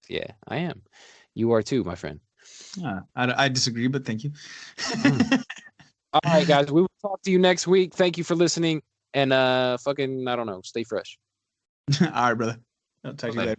Yeah, I am. You are too, my friend. I disagree, but thank you. All right, guys, we will talk to you next week. Thank you for listening, and I don't know, stay fresh. All right, brother. I'll talk to you later.